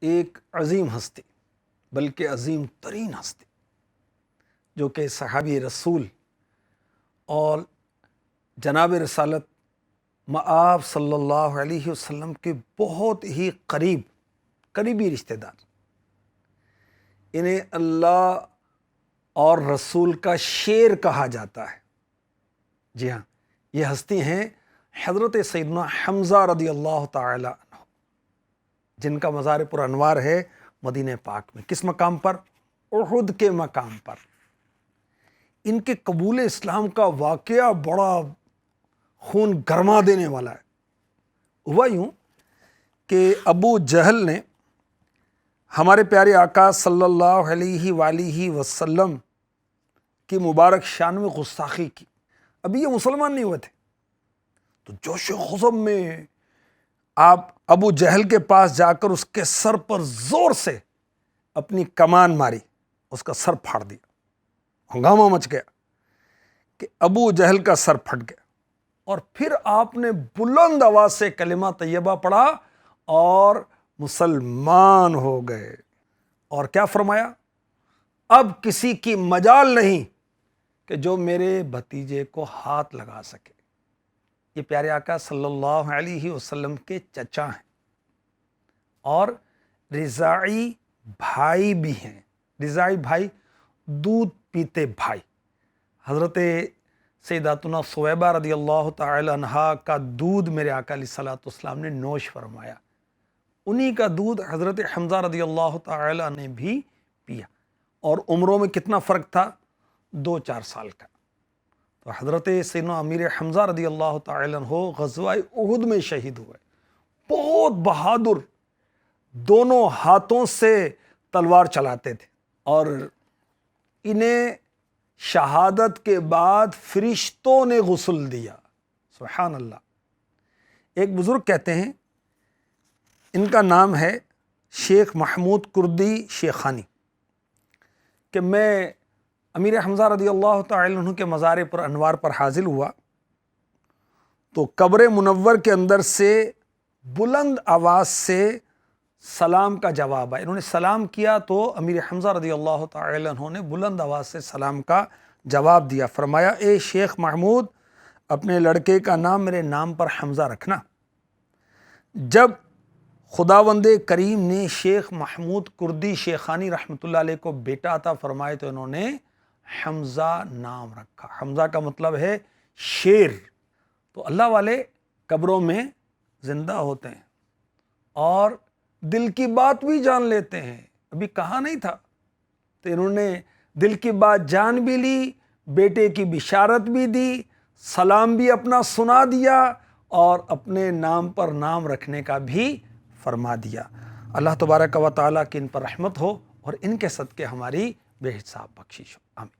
ایک عظیم ہستی، بلکہ عظیم ترین ہستی، جو کہ صحابی رسول اور جناب رسالت مآب صلی اللہ علیہ وسلم کے بہت ہی قریبی رشتہ دار، انہیں اللہ اور رسول کا شیر کہا جاتا ہے۔ جی ہاں، یہ ہستی ہیں حضرت سیدنا حمزہ رضی اللہ تعالی عنہ، جن کا مزار پر انوار ہے مدینہ پاک میں۔ کس مقام پر؟ احد کے مقام پر۔ ان کے قبول اسلام کا واقعہ بڑا خون گرما دینے والا ہے۔ ہوا یوں کہ ابو جہل نے ہمارے پیارے آقا صلی اللہ علیہ وآلہ وسلم کی مبارک شان میں گستاخی کی۔ ابھی یہ مسلمان نہیں ہوئے تھے، تو جوش و غضب میں آپ ابو جہل کے پاس جا کر اس کے سر پر زور سے اپنی کمان ماری، اس کا سر پھاڑ دیا۔ ہنگامہ مچ گیا کہ ابو جہل کا سر پھٹ گیا، اور پھر آپ نے بلند آواز سے کلمہ طیبہ پڑھا اور مسلمان ہو گئے۔ اور کیا فرمایا؟ اب کسی کی مجال نہیں کہ جو میرے بھتیجے کو ہاتھ لگا سکے۔ یہ پیارے آقا صلی اللہ علیہ وسلم کے چچا ہیں اور رضاعی بھائی بھی ہیں۔ رضاعی بھائی، دودھ پیتے بھائی۔ حضرت سیداتنا ثویبہ رضی اللہ تعالی عنہا کا دودھ میرے آقا علیہ الصلوۃ والسلام نے نوش فرمایا، انہی کا دودھ حضرت حمزہ رضی اللہ تعالی عنہ نے بھی پیا، اور عمروں میں کتنا فرق تھا؟ 2-4 سال کا۔ تو حضرت سیدنا امیر حمزہ رضی اللہ تعالی عنہ غزوہ احد میں شہید ہوئے۔ بہت بہادر، دونوں ہاتھوں سے تلوار چلاتے تھے، اور انہیں شہادت کے بعد فرشتوں نے غسل دیا۔ سبحان اللہ۔ ایک بزرگ کہتے ہیں، ان کا نام ہے شیخ محمود کردی شیخانی، کہ میں امیر حمزہ رضی اللہ تعالی عنہ کے مزار پر انوار پر حاضر ہوا تو قبر منور کے اندر سے بلند آواز سے سلام کا جواب آیا۔ انہوں نے سلام کیا تو امیر حمزہ رضی اللہ تعالی عنہ نے بلند آواز سے سلام کا جواب دیا۔ فرمایا، اے شیخ محمود، اپنے لڑکے کا نام میرے نام پر حمزہ رکھنا۔ جب خداوند کریم نے شیخ محمود کردی شیخانی رحمۃ اللہ علیہ کو بیٹا عطا فرمائے تو انہوں نے حمزہ نام رکھا۔ حمزہ کا مطلب ہے شیر۔ تو اللہ والے قبروں میں زندہ ہوتے ہیں اور دل کی بات بھی جان لیتے ہیں۔ ابھی کہا نہیں تھا، تو انہوں نے دل کی بات جان بھی لی، بیٹے کی بشارت بھی دی، سلام بھی اپنا سنا دیا، اور اپنے نام پر نام رکھنے کا بھی فرما دیا۔ اللہ تبارک و تعالیٰ کی ان پر رحمت ہو اور ان کے صدقے ہماری بے حساب بخشش ہو۔ آمین۔